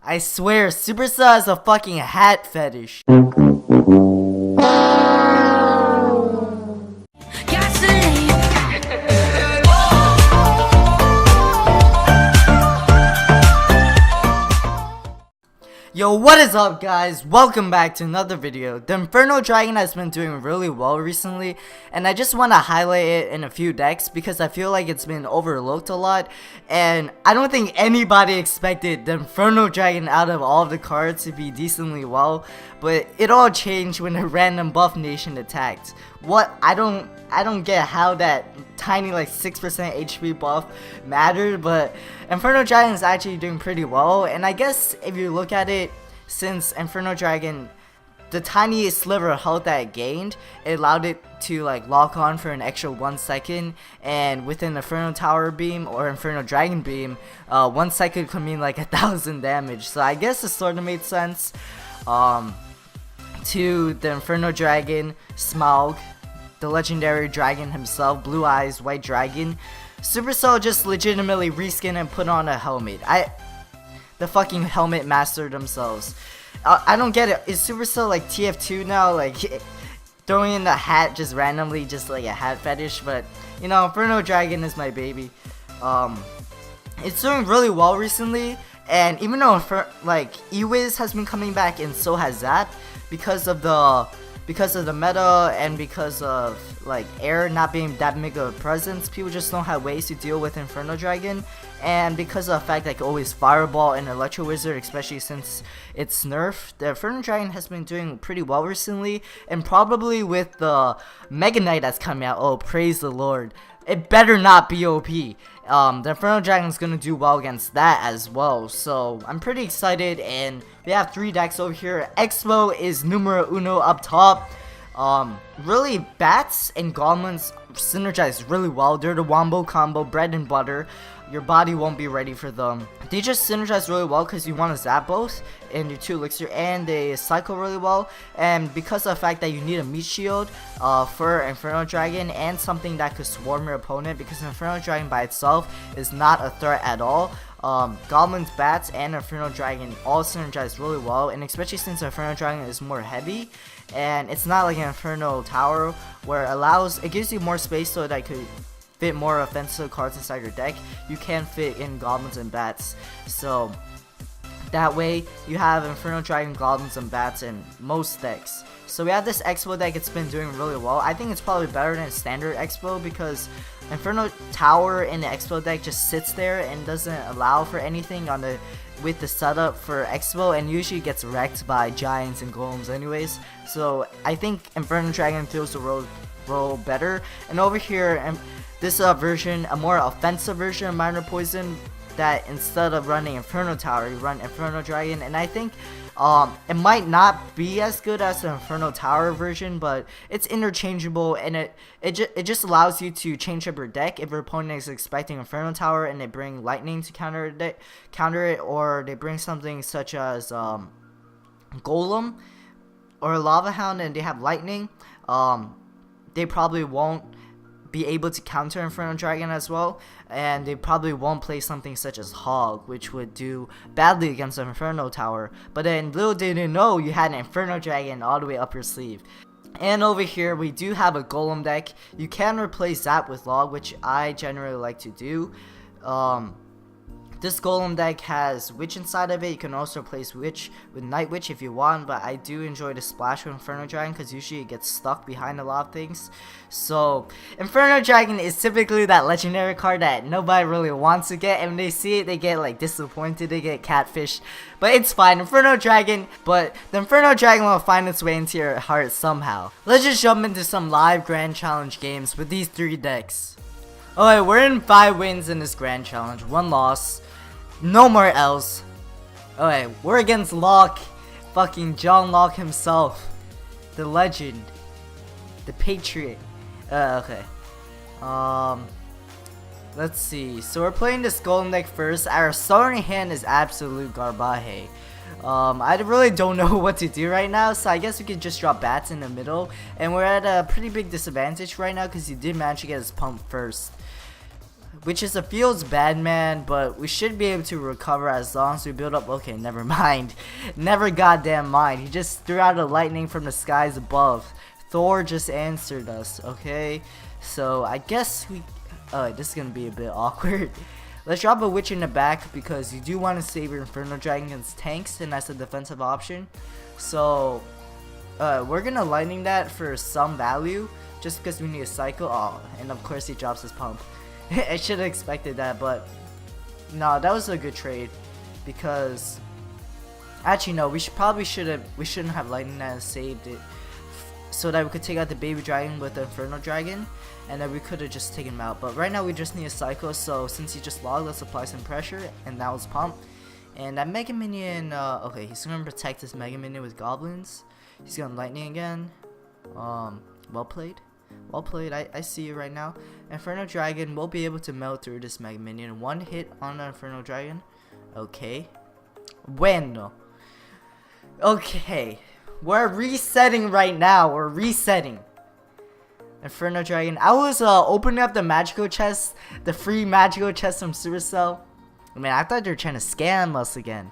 I swear, Supercell has a fucking hat fetish. Yo, what is up guys? Welcome back to another video. The Inferno Dragon has been doing really well recently, and I just want to highlight it in a few decks because I feel like it's been overlooked a lot, and I don't think anybody expected the Inferno Dragon out of all of the cards to be decently well, but it all changed when a random buff nation attacked. I don't get how that tiny like 6% HP buff mattered, but Inferno Dragon is actually doing pretty well. And I guess if you look at it, since Inferno Dragon, the tiny sliver of health that it gained, it allowed it to like lock on for an extra 1 second, and within Inferno Tower Beam or Inferno Dragon Beam, 1 second could mean like 1,000 damage. So I guess it sort of made sense to the Inferno Dragon, Smaug, the legendary dragon himself, Blue Eyes White Dragon. Supercell just legitimately reskinned and put on a helmet. The fucking helmet mastered themselves. I don't get it. Is Supercell like TF2 now? Like throwing in the hat just randomly, just like a hat fetish? But you know, Inferno Dragon is my baby. It's doing really well recently, and even though like Ewiz has been coming back and so has Zap, because of the meta and because of like air not being that big of a presence, people just don't have ways to deal with Inferno Dragon, and because of the fact that it can always Fireball and Electro Wizard, especially since it's nerfed, the Inferno Dragon has been doing pretty well recently, and probably with the Mega Knight that's coming out, oh praise the Lord, it better not be OP. The Inferno Dragon is gonna do well against that as well, so I'm pretty excited. And we have 3 decks over here. Expo is numero uno up top. Really, Bats and Goblins synergize really well. They're the wombo combo, bread and butter. Your body won't be ready for them. They just synergize really well because you want to zap both in your 2 elixir, and they cycle really well. And because of the fact that you need a meat shield for Inferno Dragon and something that could swarm your opponent, because Inferno Dragon by itself is not a threat at all. Goblins, Bats, and Inferno Dragon all synergize really well, and especially since Inferno Dragon is more heavy, and it's not like an Inferno Tower where it gives you more space so that it could fit more offensive cards inside your deck. You can fit in Goblins and Bats, so that way you have Inferno Dragon, Goblins, and Bats in most decks. So we have this Expo deck. It's been doing really well. I think it's probably better than standard Expo because Inferno Tower in the Expo deck just sits there and doesn't allow for anything with the setup for Expo, and usually gets wrecked by Giants and Golems anyways. So I think Inferno Dragon feels the role better. And over here, this version, a more offensive version of Minor Poison, that instead of running Inferno Tower, you run Inferno Dragon. And I think it might not be as good as the Inferno Tower version, but it's interchangeable, and it just allows you to change up your deck if your opponent is expecting Inferno Tower and they bring Lightning to counter it, or they bring something such as Golem or Lava Hound and they have Lightning. They probably won't be able to counter Inferno Dragon as well, and they probably won't play something such as Hog, which would do badly against the Inferno Tower. But then little did you know, you had an Inferno Dragon all the way up your sleeve. And over here we do have a Golem deck. You can replace Zap with Log, which I generally like to do. This Golem deck has Witch inside of it. You can also replace Witch with Night Witch if you want, but I do enjoy the splash with Inferno Dragon because usually it gets stuck behind a lot of things. So Inferno Dragon is typically that legendary card that nobody really wants to get, and when they see it they get like disappointed, they get catfished. But it's fine, Inferno Dragon, but the Inferno Dragon will find its way into your heart somehow. Let's just jump into some live Grand Challenge games with these 3 decks. Alright, we're in 5 wins in this Grand Challenge, 1 loss. No more L's. Alright, we're against Locke. Fucking John Locke himself. The legend. The patriot. Okay. Let's see. So we're playing this Golem deck first. Our starting hand is absolute garbage. I really don't know what to do right now, so I guess we could just drop Bats in the middle. And we're at a pretty big disadvantage right now because he did manage to get his pump first. which is a feels bad, man, but we should be able to recover as long as we build up. Okay, never mind. Never goddamn mind. He just threw out a lightning from the skies above. Thor just answered us, okay? So I guess we... this is gonna be a bit awkward. Let's drop a witch in the back because you do want to save your Inferno Dragon against tanks, and that's a defensive option. So we're gonna lightning that for some value just because we need a cycle. Oh, and of course he drops his pump. I should have expected that, but no, that was a good trade because actually no, we shouldn't have lightning that and saved it so that we could take out the baby dragon with the Inferno Dragon, and then we could have just taken him out. But right now we just need a cycle, so since he just logged, let's apply some pressure, and that was pump. And that Mega Minion, okay, he's gonna protect his Mega Minion with goblins. He's gonna lightning again. Well played. Well played, I see you right now. Inferno Dragon will be able to melt through this Mega Minion. One hit on the Inferno Dragon. Okay. Bueno. Okay. We're resetting right now. We're resetting. Inferno Dragon. I was opening up the magical chest. The free magical chest from Supercell. I mean, I thought they were trying to scam us again.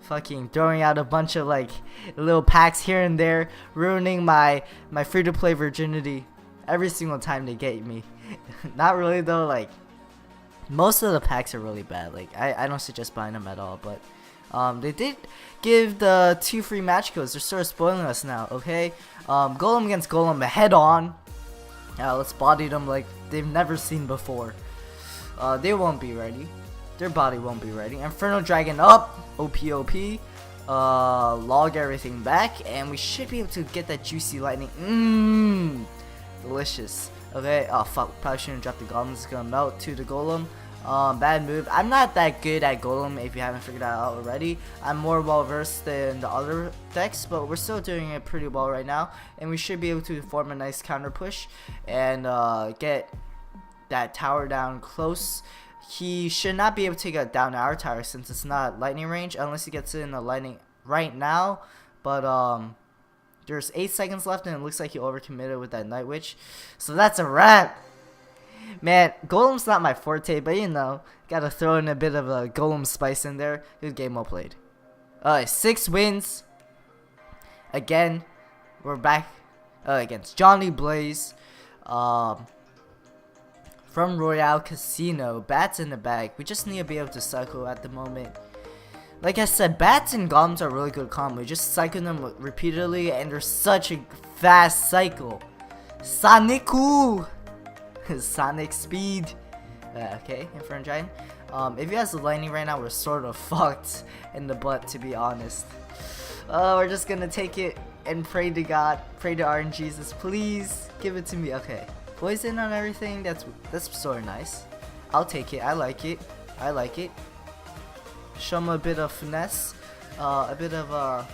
Fucking throwing out a bunch of like little packs here and there. Ruining my free-to-play virginity. Every single time they get me. Not really though, like most of the packs are really bad. Like I don't suggest buying them at all, but they did give the 2 free match codes. They're sort of spoiling us now, okay? Golem against Golem head on. Let's body them like they've never seen before. They won't be ready. Their body won't be ready. Inferno Dragon up. OP. Log everything back, and we should be able to get that juicy lightning. Delicious. Okay, oh fuck, probably shouldn't drop the golems. It's gonna melt to the golem. Bad move. I'm not that good at golem if you haven't figured that out already. I'm more well versed than the other decks, but we're still doing it pretty well right now, and we should be able to form a nice counter push and get that tower down close. He should not be able to get down our tower since it's not lightning range unless he gets it in the lightning right now, but there's 8 seconds left, and it looks like he overcommitted with that Night Witch. So that's a wrap. Man, Golem's not my forte, but you know, gotta throw in a bit of a Golem spice in there. Good game, well played. 6 wins. Again, we're back against Johnny Blaze. From Royale Casino. Bats in the bag. We just need to be able to cycle at the moment. Like I said, bats and golems are really good combo. You just cycle them repeatedly, and they're such a fast cycle. Sonic-oo! Sonic speed. Okay, Inferno Dragon. If he has the lightning right now, we're sort of fucked in the butt, to be honest. We're just gonna take it and pray to God, pray to RNGesus, please give it to me. Okay, poison on everything. That's sort of nice. I'll take it. I like it. I like it. Show him a bit of finesse, a bit of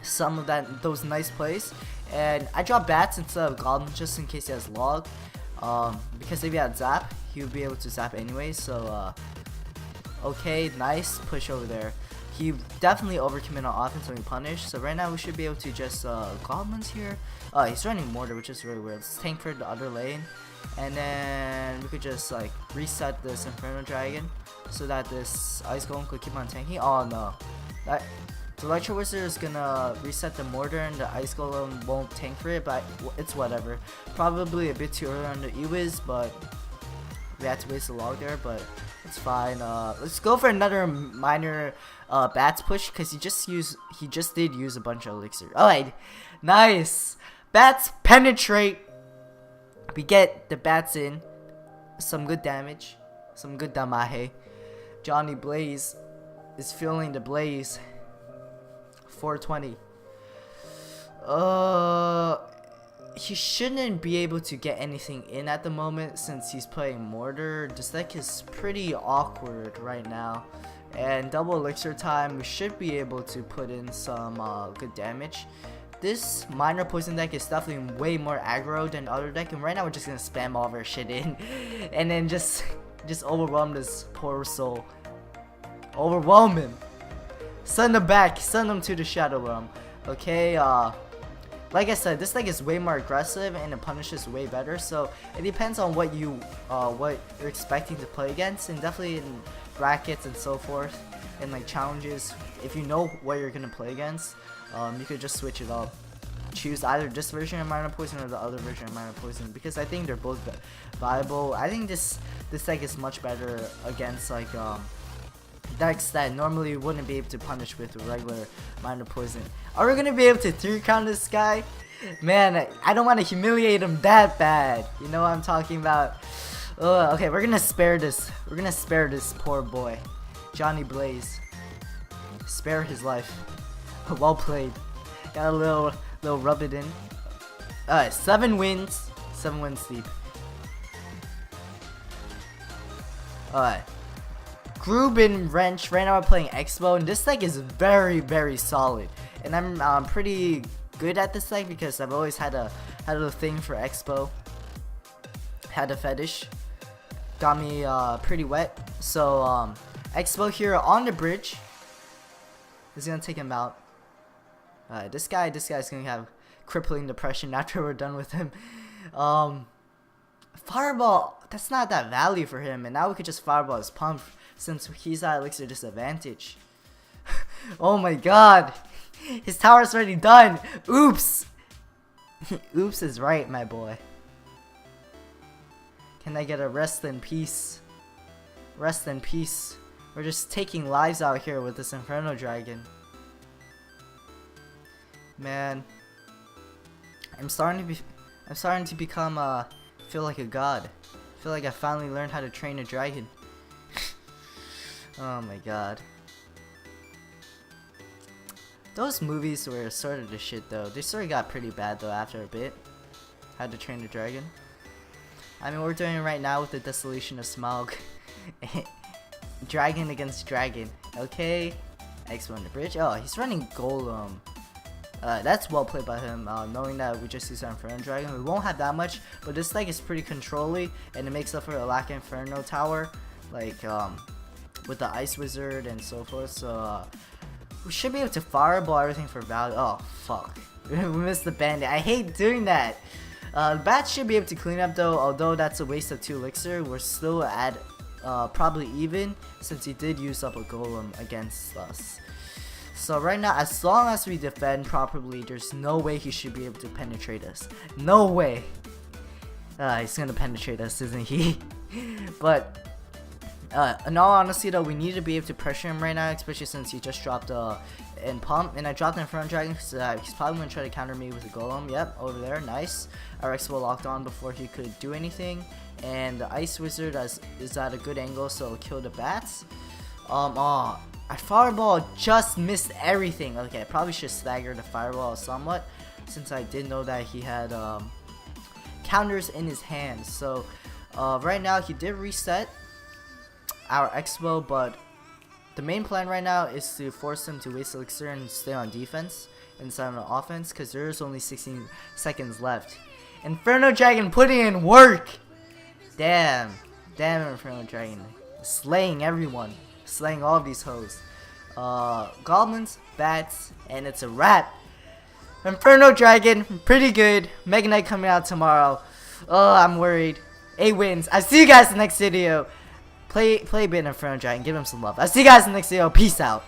some of those nice plays, and I drop bats instead of goblins just in case he has log, because if he had zap, he would be able to zap anyway. So okay, nice push over there. He definitely overcommitted on offense when he punished. So right now we should be able to just goblins here. He's running mortar, which is really weird. Let's tank for the other lane, and then we could just like reset this Inferno Dragon so that this Ice Golem could keep on tanking. Oh no, the Electro Wizard is gonna reset the mortar and the Ice Golem won't tank for it, but it's whatever. Probably a bit too early on the E-Wiz, but we had to waste a log there, but it's fine. Let's go for another minor bats push because he just did use a bunch of elixir. Alright, nice. Bats penetrate. We get the bats in. Some good damage. Some good damahe. Johnny Blaze is feeling the blaze. 420. He shouldn't be able to get anything in at the moment since he's playing mortar. This deck is pretty awkward right now, and double elixir time, we should be able to put in some good damage. This minor poison deck is definitely way more aggro than other deck, and right now we're just gonna spam all of our shit in and then just overwhelm this poor soul. Overwhelm him. Send him back. Send him to the Shadow Realm. Okay, like I said, this deck is way more aggressive and it punishes way better. So it depends on what you're expecting to play against, and definitely in brackets and so forth, and like challenges. If you know what you're gonna play against, you could just switch it up. Choose either this version of Minor Poison or the other version of Minor Poison, because I think they're both viable. I think this deck is much better against like decks that normally wouldn't be able to punish with regular Minor Poison. Are we gonna be able to 3-count this guy? Man, I don't want to humiliate him that bad. You know what I'm talking about? Okay, we're gonna spare this. We're gonna spare this poor boy, Johnny Blaze. Spare his life. Well played. Got a little rub it in. 7 wins. 7 wins deep. Alright. Grubin Wrench. Right now we're playing Expo, and this deck is very solid. And I'm pretty good at this deck because I've always had a thing for Expo. Had a fetish. Got me pretty wet. So Expo here on the bridge is gonna take him out. This guy's gonna have crippling depression after we're done with him. Fireball, that's not that value for him, and now we could just fireball his pump since he's at elixir disadvantage. Oh my god, his tower's already done. Oops. Oops is right, my boy. Can I get a rest in peace? Rest in peace. We're just taking lives out here with this Inferno Dragon. Man, I'm starting to become feel like a god. I feel like I finally learned how to train a dragon. Oh my god. Those movies were sort of the shit though. They sort of got pretty bad though after a bit. How to Train a Dragon. I mean, we're doing it right now with the Desolation of Smaug. Dragon against dragon. Okay. Expo on the bridge. Oh, he's running Golem. That's well played by him, knowing that we just use our Inferno Dragon. We won't have that much, but this deck is pretty controlly, and it makes up for a lack of Inferno Tower, like with the Ice Wizard and so forth. So we should be able to fireball everything for value. Oh fuck, we missed the bandit. I hate doing that. The bats should be able to clean up though, although that's a waste of 2 elixir. We're still at probably even, since he did use up a golem against us. So right now, as long as we defend properly, there's no way he should be able to penetrate us. No way. He's gonna penetrate us, isn't he? But in all honesty though, we need to be able to pressure him right now, especially since he just dropped in pump, and I dropped in front of Dragon because he's probably gonna try to counter me with a golem. Yep, over there, nice. Our Expo locked on before he could do anything, and the Ice Wizard is at a good angle, so it'll kill the bats. Our fireball just missed everything. Okay, I probably should stagger the fireball somewhat, since I did know that he had counters in his hand. So right now he did reset our Expo, but the main plan right now is to force him to waste elixir and stay on defense instead of offense, because there's only 16 seconds left. Inferno Dragon putting in work. Damn Inferno Dragon, slaying everyone, slaying all of these hoes. Goblins, bats, and it's a wrap. Inferno Dragon, pretty good. Mega Knight coming out tomorrow. Oh, I'm worried. 8 wins. I see you guys in the next video. Play a bit Inferno Dragon, give him some love. I see you guys in the next video. Peace out.